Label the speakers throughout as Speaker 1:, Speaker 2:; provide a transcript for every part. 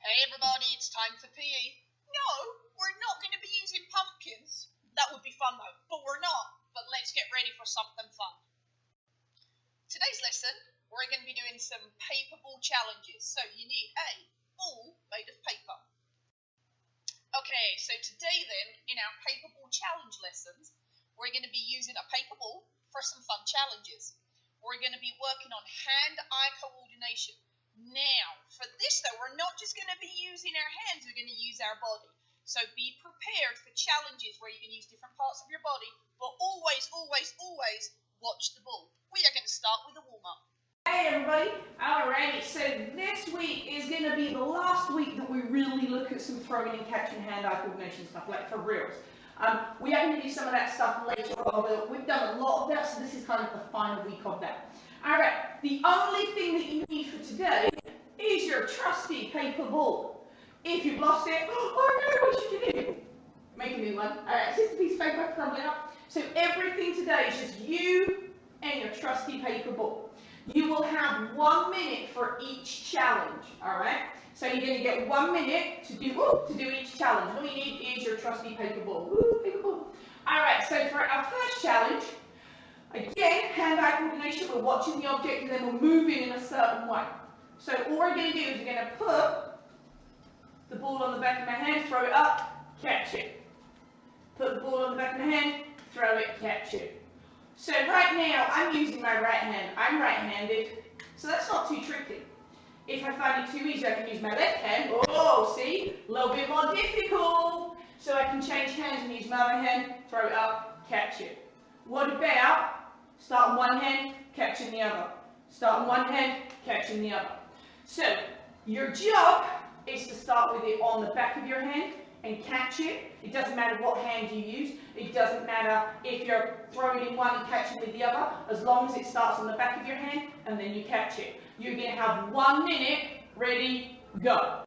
Speaker 1: Hey everybody, it's time for PE. No, we're not going to be using pumpkins. That would be fun though, but we're not. But let's get ready for something fun. Today's lesson, we're going to be doing some paper ball challenges. So you need a ball made of paper. Okay, so today then, in our paper ball challenge lessons, we're going to be using a paper ball for some fun challenges. We're going to be working on hand-eye coordination. Now, for this though, we're not just going to be using our hands, we're going to use our body. So be prepared for challenges where you can use different parts of your body, but always, always, always watch the ball. We are going to start with a warm-up.
Speaker 2: Hey everybody, alrighty, so this week is going to be the last week that we really look at some throwing and catching hand-eye coordination stuff, like for reals. We are going to do some of that stuff later on, but we've done a lot of that, so this is kind of the final week of that. Alright, the only thing that you need for today is your trusty paper ball. If you've lost it, oh no, what should you do? Make a new one. Alright, it's just a piece of paper, crumble it up. So everything today is just you and your trusty paper ball. You will have 1 minute for each challenge, alright? So you're going to get 1 minute to do each challenge. All you need is your trusty paper ball. Paper ball. Alright, so for our first challenge, again, hand-eye coordination, we're watching the object and then we're moving in a certain way. So all we're going to do is we're going to put the ball on the back of my hand, throw it up, catch it. Put the ball on the back of my hand, throw it, catch it. So right now, I'm using my right hand. I'm right-handed, so that's not too tricky. If I find it too easy, I can use my left hand. Oh, see? A little bit more difficult. So I can change hands and use my other hand, throw it up, catch it. What about start on one hand, catching the other? Start on one hand, catching the other. So your job is to start with it on the back of your hand and catch it. It doesn't matter what hand you use. It doesn't matter if you're throwing in one and catching with the other, as long as it starts on the back of your hand and then you catch it. You're going to have 1 minute, ready, go.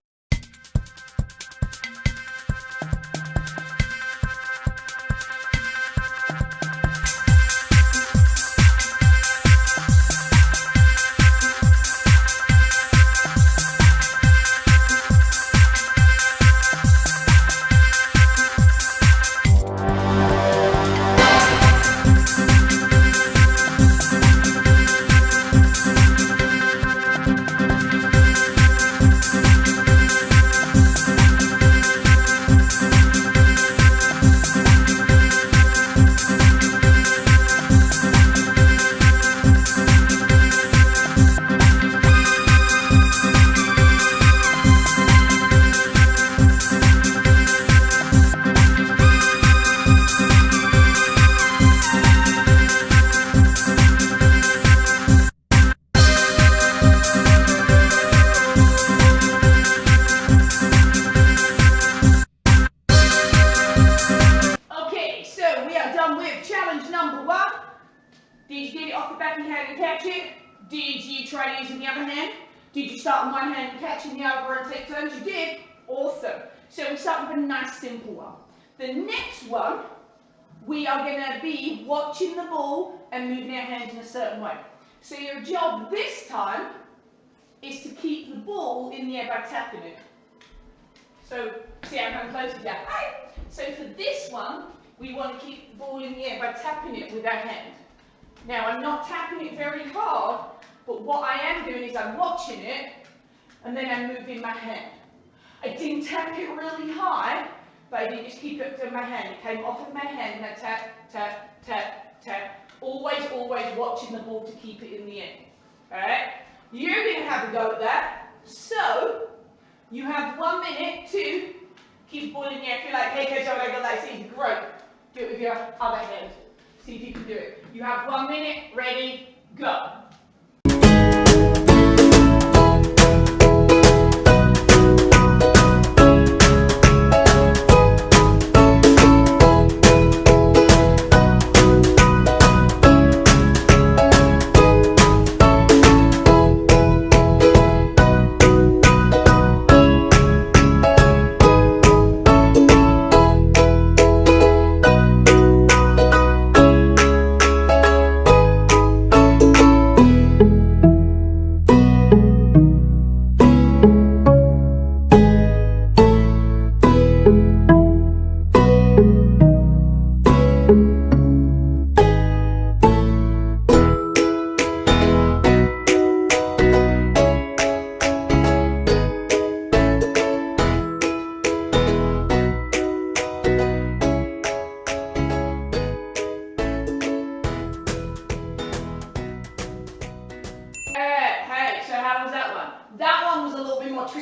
Speaker 2: Did you get it off the back of your hand and catch it? Did you try using the other hand? Did you start on one hand and catch in the other and take turns? You did? Awesome. So we start with a nice simple one. The next one, we are going to be watching the ball and moving our hands in a certain way. So your job this time is to keep the ball in the air by tapping it. So, see how I'm close to that? So for this one, we want to keep the ball in the air by tapping it with our hand. Now, I'm not tapping it very hard, but what I am doing is I'm watching it, and then I'm moving my hand. I didn't tap it really high, but I did just keep it to my hand. It came off of my hand, and I tap, tap, tap, tap. Always, always watching the ball to keep it in the air. Alright? You're going to have a go at that. So, you have 1 minute to keep the ball in the air. If you're like, hey coach, I got that, it's easy, great. Do it with your other hand. See if you can do it. You have 1 minute, ready, go.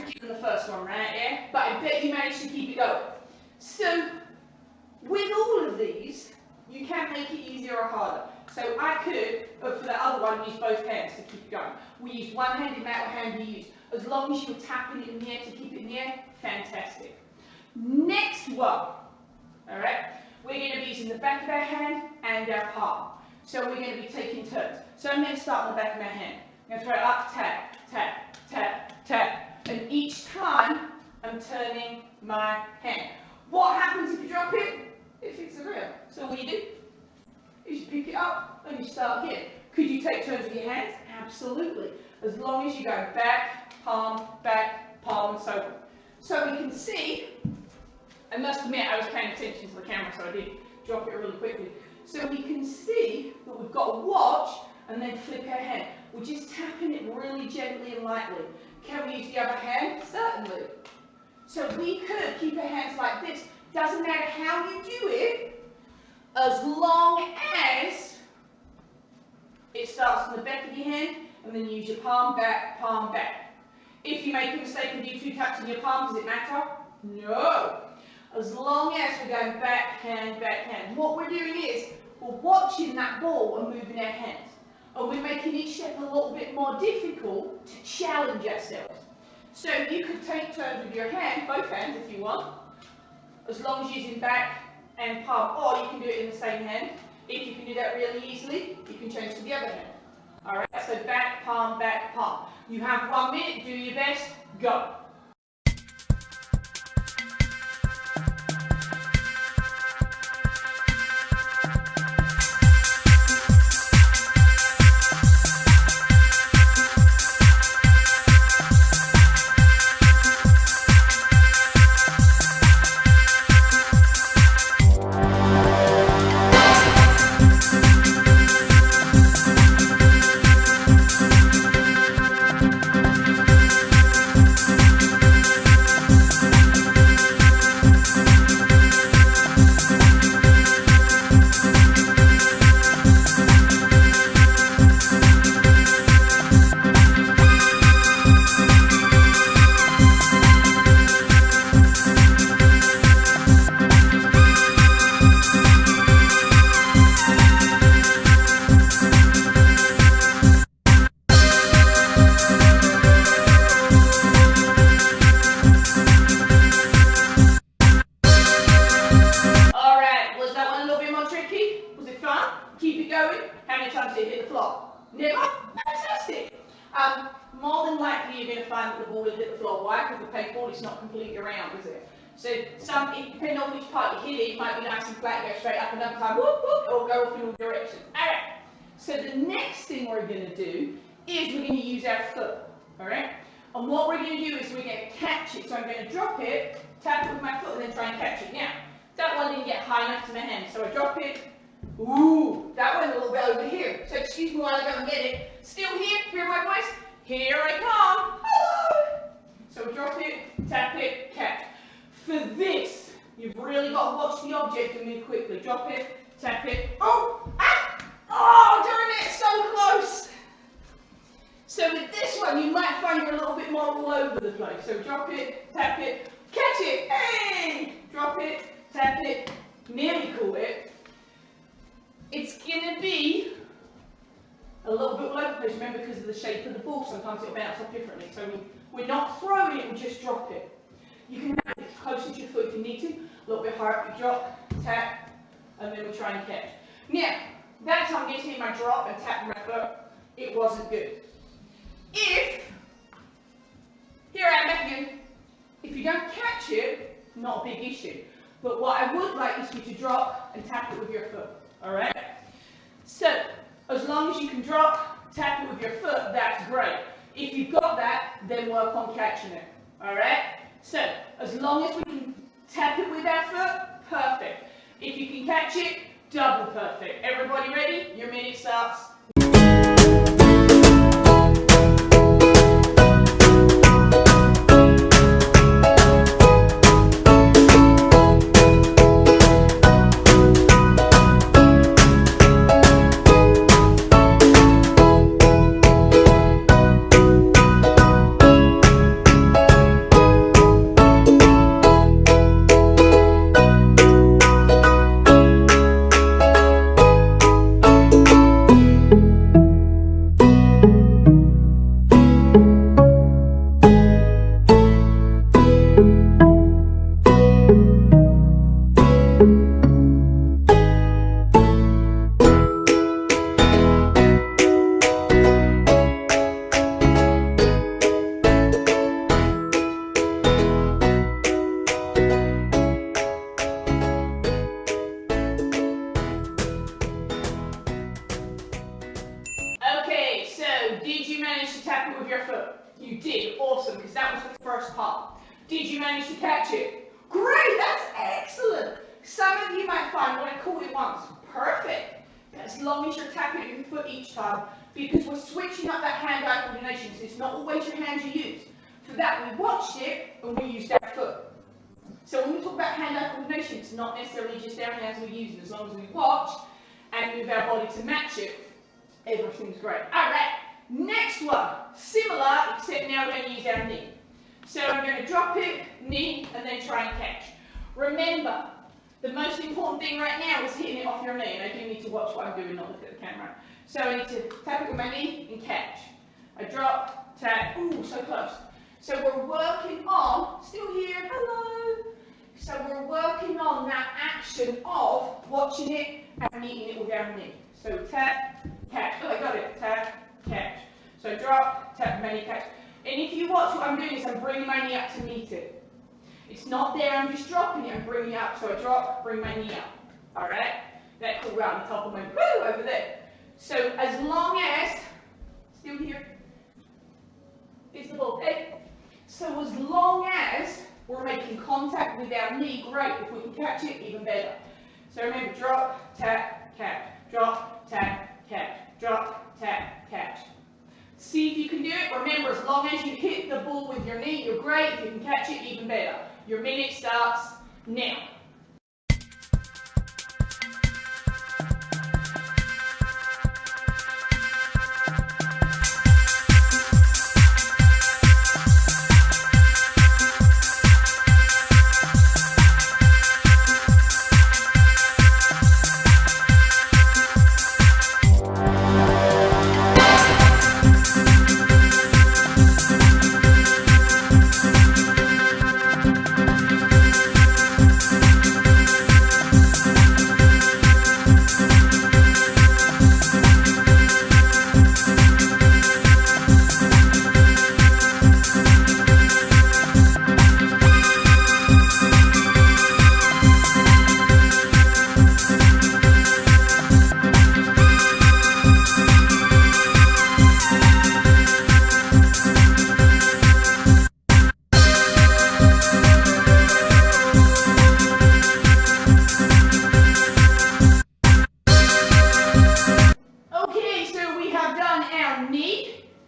Speaker 2: tricky than the first one, right? Yeah? But I bet you managed to keep it going. So, with all of these, you can make it easier or harder. So I could, but for the other one, use both hands to keep it going. We used one hand, no matter what hand you use. As long as you're tapping it in the air to keep it in the air, fantastic. Next one, all right? We're going to be using the back of our hand and our palm. So we're going to be taking turns. So I'm going to start on the back of my hand. I'm going to throw it up, tap, tap, tap, tap. And each time, I'm turning my hand. What happens if you drop it? It hits the rail. So what do? You pick it up and you start again. Could you take turns with your hands? Absolutely. As long as you go back, palm, and so on. So we can see, I must admit I was paying attention to the camera, so I did drop it really quickly. So we can see that we've got a watch and then flip our hand. We're just tapping it really gently and lightly. Can we use the other hand? Certainly. So we could keep our hands like this. Doesn't matter how you do it, as long as it starts on the back of your hand and then use your palm back, palm back. If you make a mistake and do 2 taps in your palm, does it matter? No. As long as we're going back, hand, back, hand. What we're doing is we're watching that ball and moving our hands. And we're making each step a little bit more difficult to challenge ourselves. So you could take turns with your hand, both hands if you want, as long as using back and palm, or you can do it in the same hand. If you can do that really easily, you can change to the other hand. Alright, so back, palm, back, palm. You have 1 minute, do your best, go. Keep it going. How many times did it hit the floor? Never? Fantastic. More than likely you're going to find that the ball will hit the floor. Why? Because the paintball is not completely round, is it? So depending on which part you hit it, it might be nice and flat, go straight up, another time, whoop, whoop, or go off in all directions. Alright, so the next thing we're going to do is we're going to use our foot. Alright? And what we're going to do is we're going to catch it. So I'm going to drop it, tap it with my foot, and then try and catch it. Now, that one didn't get high enough to my hand, so I drop it. Ooh, that went a little bit over here. So excuse me while I go and get it. Still here, hear my voice? Here I come. Hello. So drop it, tap it, catch. For this, you've really got to watch the object and move quickly. Drop it, tap it. Oh, ah, oh, darn it, so close. So with this one, you might find you're a little bit more all over the place. So drop it, tap it, catch it. Hey, drop it, tap it, nearly caught it. It's going to be a little bit all over the place, remember, because of the shape of the ball. Sometimes it'll bounce off differently. So we're not throwing it, we just drop it. You can have it closer to your foot if you need to. A little bit higher, you drop, tap, and then we try and catch. Now, that time getting in my drop and tapping my foot, it wasn't good. Here I am back again. If you don't catch it, not a big issue. But what I would like is for you to drop and tap it with your foot. Alright? So, as long as you can drop, tap it with your foot, that's great. If you've got that, then work on catching it. Alright? So, as long as we can tap it with our foot, perfect. If you can catch it, double perfect. Everybody ready? Your minute starts. first part. Did you manage to catch it? Great, that's excellent. Some of you might find when I caught it once, perfect. As long as you're tapping it with your foot each time, because we're switching up that hand-eye coordination, so it's not always your hands you use. For that, we watched it and we used our foot. So when we talk about hand-eye coordination, it's not necessarily just our hands we're using. As long as we watch and move our body to match it, everything's great. All right, next one. Similar, except now we're going to use our knee. So I'm going to drop it, knee, and then try and catch. Remember, the most important thing right now is hitting it off your knee, and I do need to watch what I'm doing, not look at the camera. So I need to tap it with my knee and catch. I drop, tap, ooh, so close. So we're working on, still here, hello. So we're working on that action of watching it and meeting it with our knee. So tap, catch, oh I got it, tap, catch. So drop, tap, my knee, catch. And if you watch what I'm doing is I'm bringing my knee up to meet it. It's not there, I'm just dropping it, I'm bringing it up. So I drop, bring my knee up. Alright? That cool round the top of my, woo, over there. So as long as, still here, is the ball, okay? So as long as we're making contact with our knee, great. If we can catch it, even better. So remember, drop, tap, catch. Drop, tap, catch. Drop, tap, catch. See if you can do it. Remember, as long as you hit the ball with your knee, you're great. If you can catch it, even better. Your minute starts now.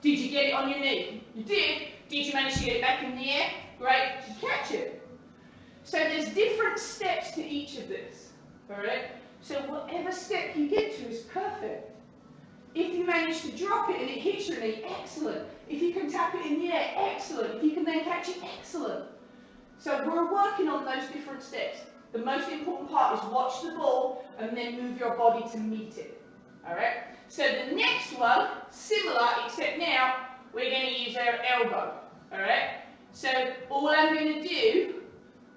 Speaker 2: Did you get it on your knee? You did. Did you manage to get it back in the air? Great. Did you catch it? So there's different steps to each of this. Alright? So whatever step you get to is perfect. If you manage to drop it and it hits your knee, excellent. If you can tap it in the air, excellent. If you can then catch it, excellent. So we're working on those different steps. The most important part is watch the ball and then move your body to meet it. Alright? So the next one, similar, except now we're going to use our elbow. Alright? So all I'm going to do,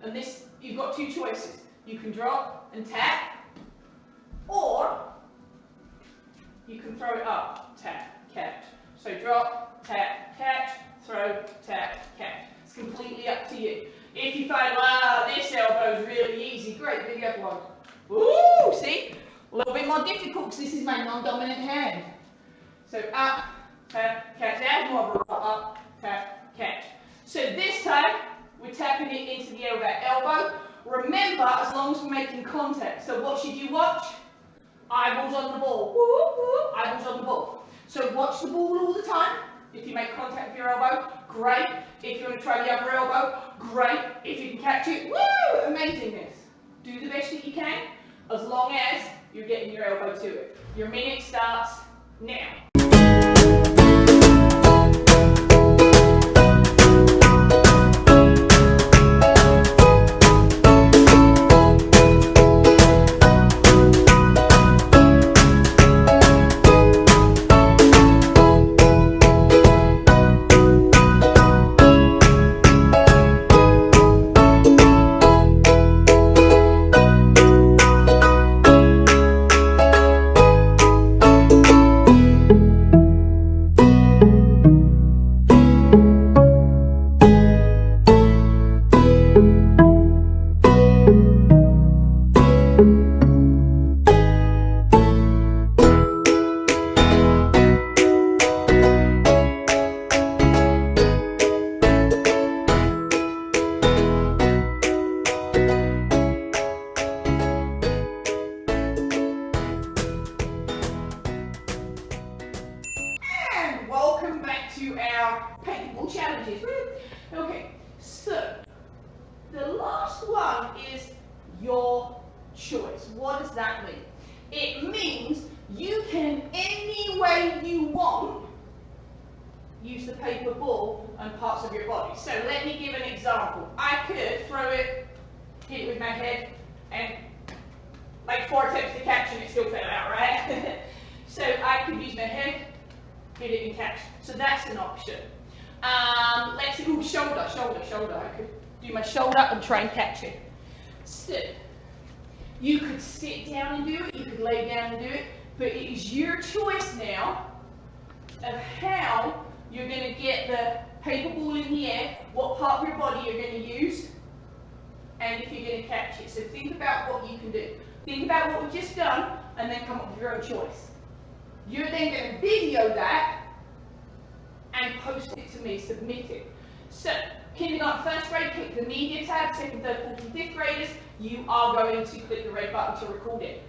Speaker 2: and this, you've got two choices. You can drop and tap, or you can throw it up, tap, catch. So drop, tap, catch, throw, tap, catch. It's completely up to you. If you find, wow, this elbow is really easy, great, big up one. Ooh, see? A little bit more difficult because this is my non-dominant hand. So up, tap, catch. Add more of a up, tap, catch. So this time, we're tapping it into the elbow. Remember, as long as we're making contact. So what should you watch? Eyeballs on the ball. Woo, woo, eyeballs on the ball. So watch the ball all the time. If you make contact with your elbow, great. If you want to try the other elbow, great. If you can catch it, woo, amazingness. Do the best that you can, as long as you're getting your elbow to it. Your minute starts now. what does that mean? It means you can, any way you want, use the paper ball and parts of your body. So let me give an example. I could throw it, hit it with my head, and like 4 attempts to catch and it still fell out, right? So I could use my head, hit it and catch. So that's an option. Let's see, ooh, shoulder. I could do my shoulder and try and catch it. So you could sit down and do it, you could lay down and do it, but it is your choice now of how you're going to get the paper ball in the air, what part of your body you're going to use, and if you're going to catch it. So think about what you can do. Think about what we've just done, and then come up with your own choice. You're then going to video that and post it to me, submit it. So, kindergarten, first grade, click the media tab, second, third, fourth, and fifth graders, you are going to click the red button to record it.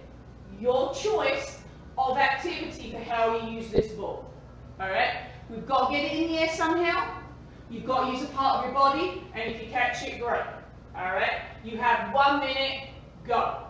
Speaker 2: Your choice of activity for how you use this ball. Alright? We've got to get it in the air somehow. You've got to use a part of your body, and if you catch it, great. Alright? You have 1 minute, go.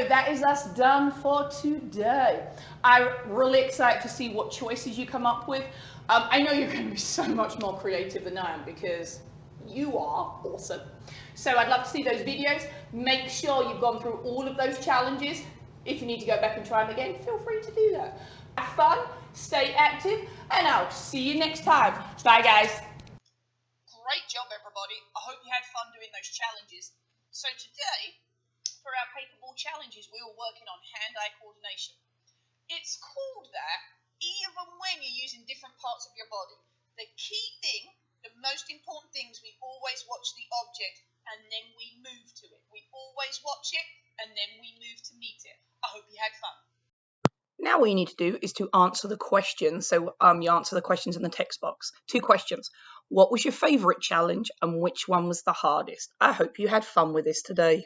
Speaker 2: That is us done for today. I'm really excited to see what choices you come up with. I know you're going to be so much more creative than I am because you are awesome. So I'd love to see those videos. Make sure you've gone through all of those challenges. If you need to go back and try them again, feel free to do that. Have fun, stay active, and I'll see you next time. Bye, guys.
Speaker 1: Great job, everybody. I hope you had fun doing those challenges. So today, for our paper ball challenges, we were working on hand-eye coordination. It's called that even when you're using different parts of your body. The key thing, the most important thing is we always watch the object and then we move to it. We always watch it and then we move to meet it. I hope you had fun.
Speaker 3: Now what you need to do is to answer the questions. So you answer the questions in the text box. 2 questions. What was your favourite challenge and which one was the hardest? I hope you had fun with this today.